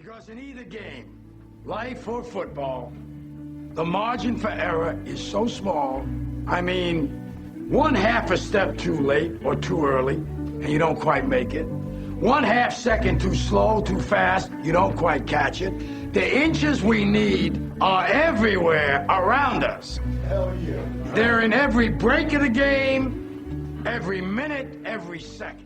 Because in either game, life or football, the margin for error is so small. I mean, 1/2 a step too late or too early, and you don't quite make it. 1/2 second too slow, too fast, you don't quite catch it. The inches we need are everywhere around us. Hell yeah. They're in every break of the game, every minute, every second.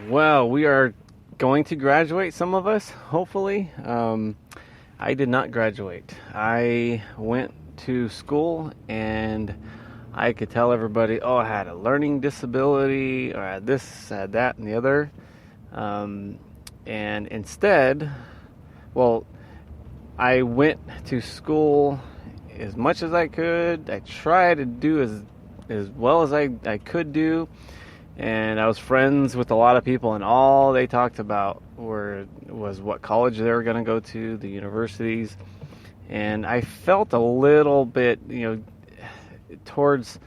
Well, we are going to graduate, some of us, hopefully. I did not graduate. I went to school and I could tell everybody, oh, I had a learning disability, or I had this, I had that, and the other. And instead, well, I went to school as much as I could. I tried to do as well as I could do. And I was friends with a lot of people, and all they talked about was what college they were going to go to, the universities. And I felt a little bit, towards,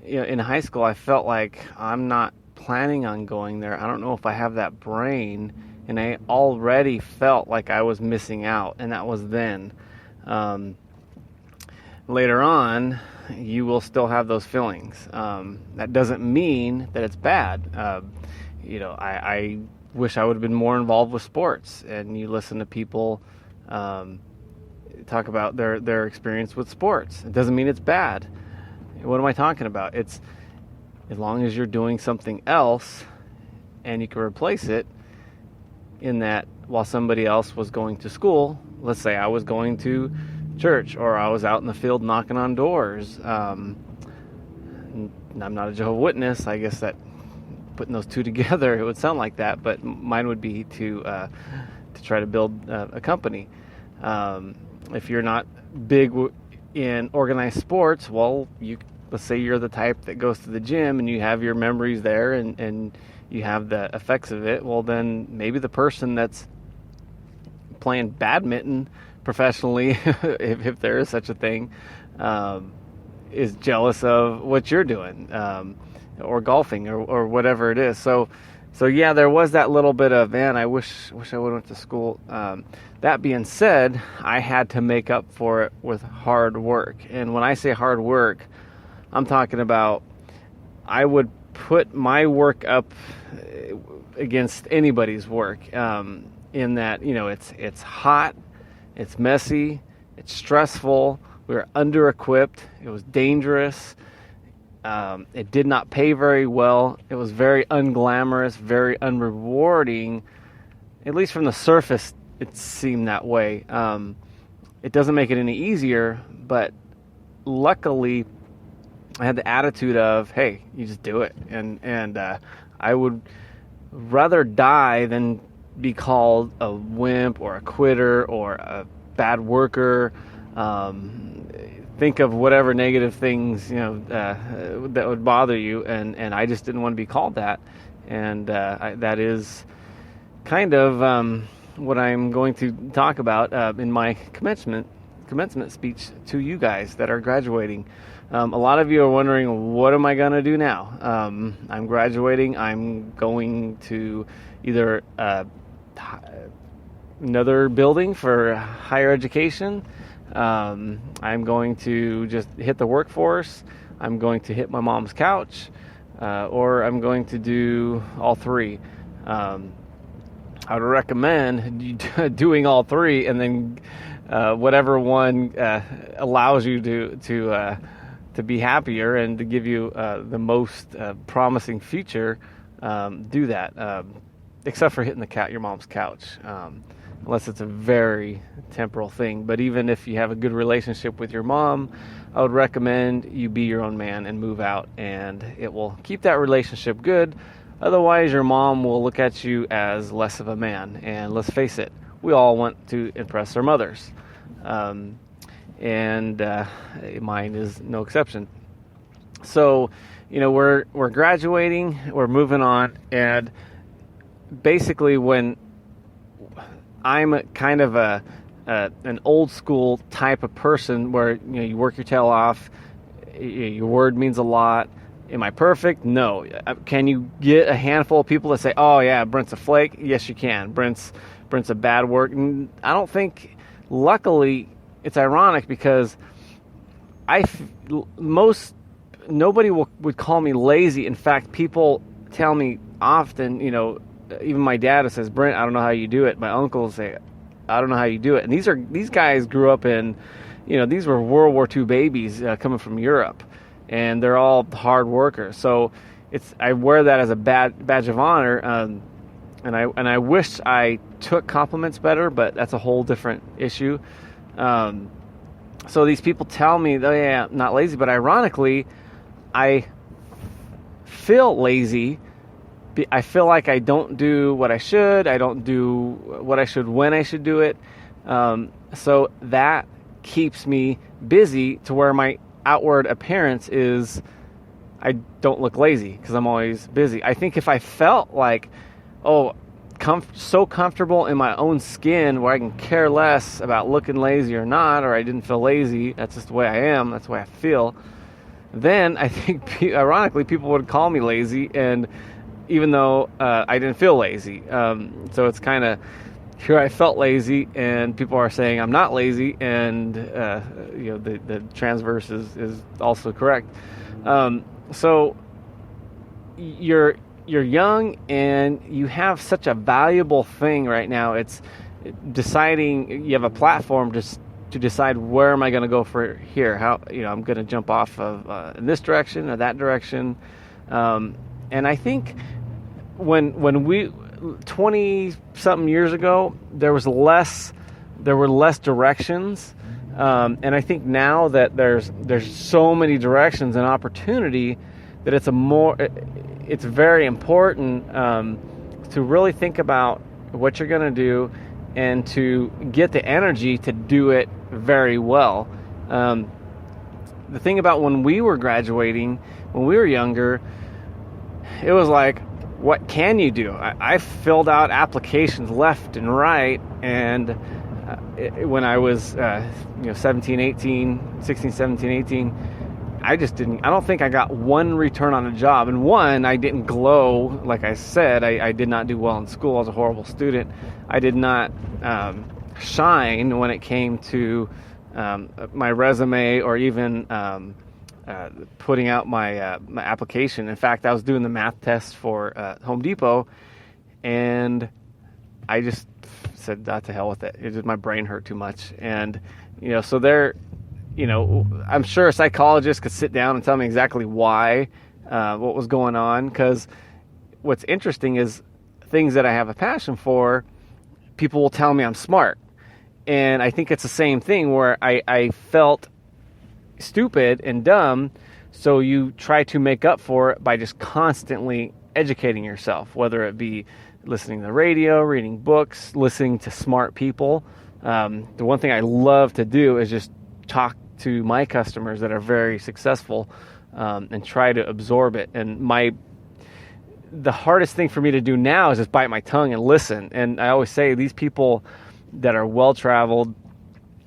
in high school, I felt like I'm not planning on going there. I don't know if I have that brain, and I already felt like I was missing out, and that was then. Later on, you will still have those feelings. That doesn't mean that it's bad. I wish I would have been more involved with sports. And you listen to people talk about their experience with sports. It doesn't mean it's bad. What am I talking about? It's as long as you're doing something else and you can replace it, in that while somebody else was going to school, let's say I was going to church, or I was out in the field knocking on doors. I'm not a Jehovah's Witness. I guess that putting those two together, it would sound like that, but mine would be to try to build a company. If you're not big in organized sports, well, let's say you're the type that goes to the gym and you have your memories there and you have the effects of it. Well, then maybe the person that's playing badminton professionally, if there is such a thing, is jealous of what you're doing, or golfing, or whatever it is. So yeah, there was that little bit of, man, I wish I would have went to school. That being said, I had to make up for it with hard work. And when I say hard work, I'm talking about I would put my work up against anybody's work, in that, it's hot, it's messy, it's stressful, we were under-equipped, it was dangerous, it did not pay very well, it was very unglamorous, very unrewarding. At least from the surface, it seemed that way. It doesn't make it any easier, but luckily, I had the attitude of, hey, you just do it. And I would rather die than be called a wimp or a quitter or a bad worker. Think of whatever negative things that would bother you, and I just didn't want to be called that. And that is kind of what I'm going to talk about in my commencement speech to you guys that are graduating. A lot of you are wondering, what am I going to do now? I'm graduating. I'm going to either another building for higher education. I'm going to just hit the workforce. I'm going to hit my mom's couch, or I'm going to do all three. I would recommend doing all three, and then whatever one allows you to be happier and to give you the most promising future, do that. Except for hitting your mom's couch, unless it's a very temporal thing. But even if you have a good relationship with your mom, I would recommend you be your own man and move out, and it will keep that relationship good. Otherwise, your mom will look at you as less of a man. And let's face it, we all want to impress our mothers. And mine is no exception. So, we're graduating, we're moving on, and basically when I'm kind of an old school type of person where you work your tail off, your word means a lot. Am I perfect? No. Can you get a handful of people that say, "Oh yeah, Brent's a flake"? Yes, you can. Brent's a bad work. I don't think. Luckily, it's ironic because nobody would call me lazy. In fact, people tell me often, even my dad says, "Brent, I don't know how you do it." My uncles say, "I don't know how you do it." And these guys grew up in, these were World War II babies coming from Europe, and they're all hard workers. So I wear that as a badge of honor, and I wish I took compliments better, but that's a whole different issue. So these people tell me, "Oh yeah, I'm not lazy," but ironically, I feel lazy. I feel like I don't do what I should. I don't do what I should when I should do it. So that keeps me busy to where my outward appearance is I don't look lazy because I'm always busy. I think if I felt like, so comfortable in my own skin where I can care less about looking lazy or not, or I didn't feel lazy, that's just the way I am, that's the way I feel, then I think, ironically, people would call me lazy, and even though I didn't feel lazy. So it's kind of, here I felt lazy, and people are saying I'm not lazy, and the transverse is also correct. So you're young, and you have such a valuable thing right now. It's deciding. You have a platform to decide where am I going to go for here. How I'm going to jump off of in this direction or that direction. And I think when we 20-something years ago, there were less directions, and I think now that there's so many directions and opportunity that it's very important to really think about what you're going to do and to get the energy to do it very well. The thing about when we were graduating, when we were younger, it was like, what can you do? I filled out applications left and right, and when I was 16, 17, 18, I don't think I got one return on a job. And one, I didn't glow. Like I said, I did not do well in school. I was a horrible student. I did not shine when it came to my resume or even putting out my application. In fact, I was doing the math test for Home Depot, and I just said, to hell with it. My brain hurt too much. And, so there, I'm sure a psychologist could sit down and tell me exactly why, what was going on. Because what's interesting is things that I have a passion for, people will tell me I'm smart. And I think it's the same thing where I felt stupid and dumb, so you try to make up for it by just constantly educating yourself, whether it be listening to the radio, reading books, listening to smart people. The one thing I love to do is just talk to my customers that are very successful and try to absorb it. And the hardest thing for me to do now is just bite my tongue and listen. And I always say these people that are well-traveled,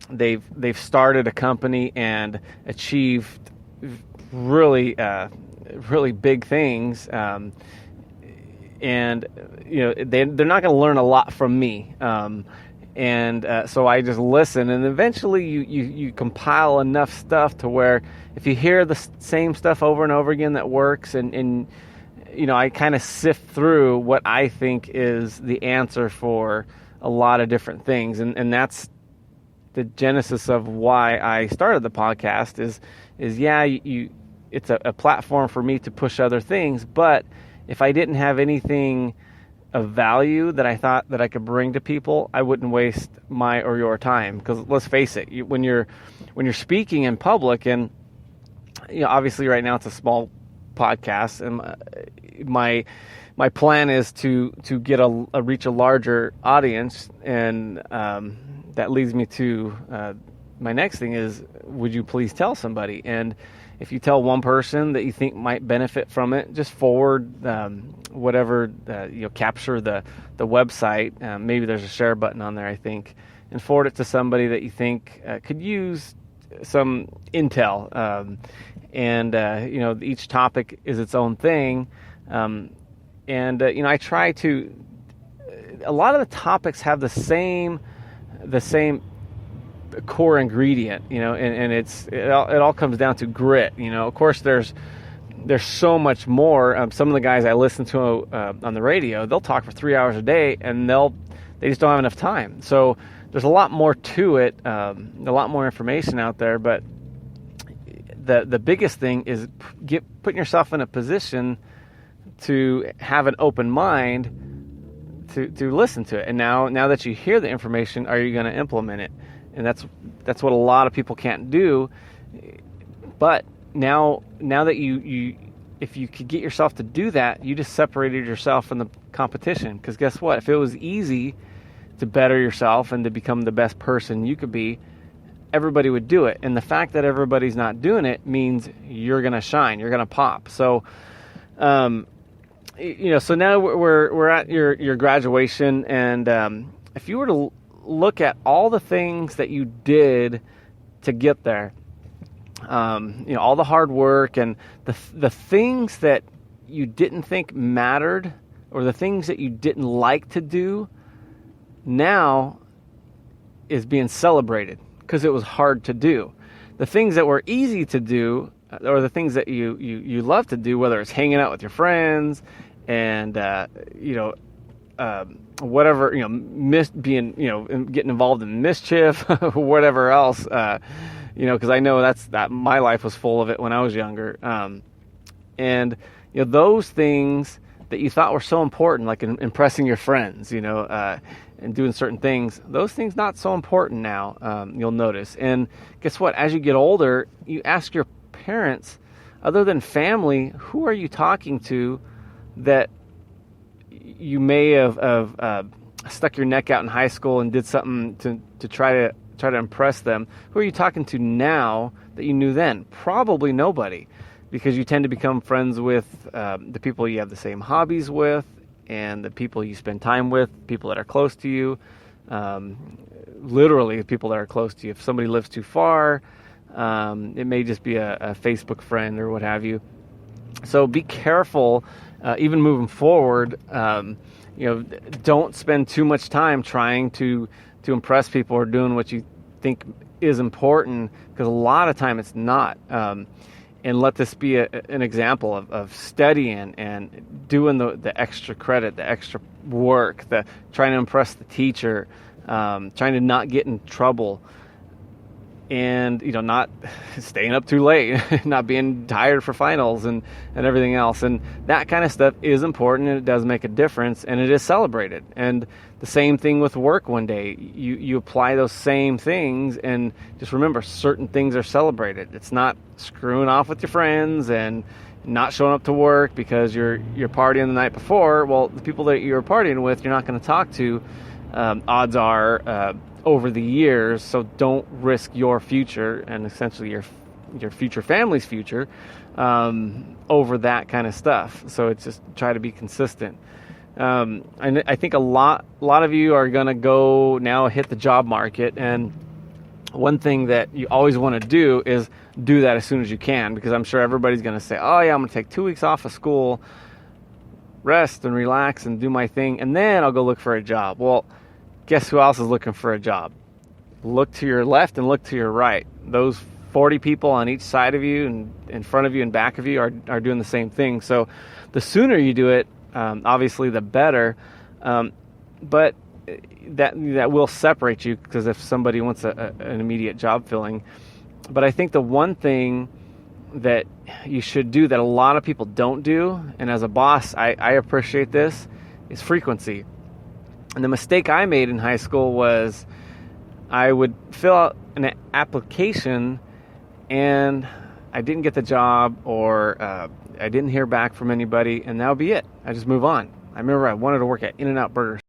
they've started a company and achieved really really big things, and they're not going to learn a lot from me, and so I just listen, and eventually you compile enough stuff to where if you hear the same stuff over and over again that works, and I kind of sift through what I think is the answer for a lot of different things, and that's the genesis of why I started the podcast. Is it's a platform for me to push other things, but if I didn't have anything of value that I thought that I could bring to people, I wouldn't waste my or your time. Because let's face it, when you're speaking in public, and obviously right now it's a small podcast, and my my plan is to get reach a larger audience, and that leads me to my next thing is, would you please tell somebody? And if you tell one person that you think might benefit from it, just forward whatever, capture the website. Maybe there's a share button on there, I think, and forward it to somebody that you think could use some intel. Each topic is its own thing. I try to, a lot of the topics have the same core ingredient, and it all comes down to grit. Of course, there's so much more. Some of the guys I listen to on the radio, they'll talk for 3 hours a day, and they just don't have enough time. So there's a lot more to it, a lot more information out there. But the biggest thing is putting yourself in a position to have an open mind to listen to it. And now that you hear the information, are you going to implement it? And that's what a lot of people can't do. But now that you if you could get yourself to do that, you just separated yourself from the competition. Because guess what? If it was easy to better yourself and to become the best person you could be, everybody would do it. And the fact that everybody's not doing it means you're going to shine, you're going to pop. So, so now we're at your graduation, and if you were to look at all the things that you did to get there, all the hard work and the things that you didn't think mattered, or the things that you didn't like to do, now is being celebrated because it was hard to do. The things that were easy to do, or the things that you love to do, whether it's hanging out with your friends and whatever, getting involved in mischief, whatever else, because I know that my life was full of it when I was younger. And those things that you thought were so important, like impressing your friends, and doing certain things, those things not so important now, you'll notice. And guess what? As you get older, you ask your parents, other than family, who are you talking to that you may have stuck your neck out in high school and did something to try to impress them? Who are you talking to now that you knew then? Probably nobody, because you tend to become friends with the people you have the same hobbies with, and the people you spend time with, people that are close to you, literally the people that are close to you. If somebody lives too far, it may just be a Facebook friend or what have you. So be careful, even moving forward. Don't spend too much time trying to impress people or doing what you think is important, because a lot of time it's not. And let this be an example of studying and doing the extra credit, the extra work, trying to impress the teacher, trying to not get in trouble, and not staying up too late, not being tired for finals and everything else. And that kind of stuff is important, and it does make a difference, and it is celebrated. And the same thing with work one day. You apply those same things, and just remember, certain things are celebrated. It's not screwing off with your friends and not showing up to work because you're partying the night before. Well, the people that you're partying with, you're not going to talk to, odds are, over the years. So don't risk your future and essentially your future family's future over that kind of stuff. So it's just try to be consistent. And I think a lot of you are going to go now hit the job market, and one thing that you always want to do is do that as soon as you can, because I'm sure everybody's going to say, oh yeah, I'm going to take 2 weeks off of school, rest and relax and do my thing, and then I'll go look for a job. Well, guess who else is looking for a job? Look to your left and look to your right. Those 40 people on each side of you and in front of you and back of you are doing the same thing. So the sooner you do it, obviously the better. But that will separate you, because if somebody wants an immediate job filling. But I think the one thing that you should do that a lot of people don't do, and as a boss, I appreciate this, is frequency. And the mistake I made in high school was I would fill out an application and I didn't get the job, or I didn't hear back from anybody, and that'll be it. I just move on. I remember I wanted to work at In-N-Out Burgers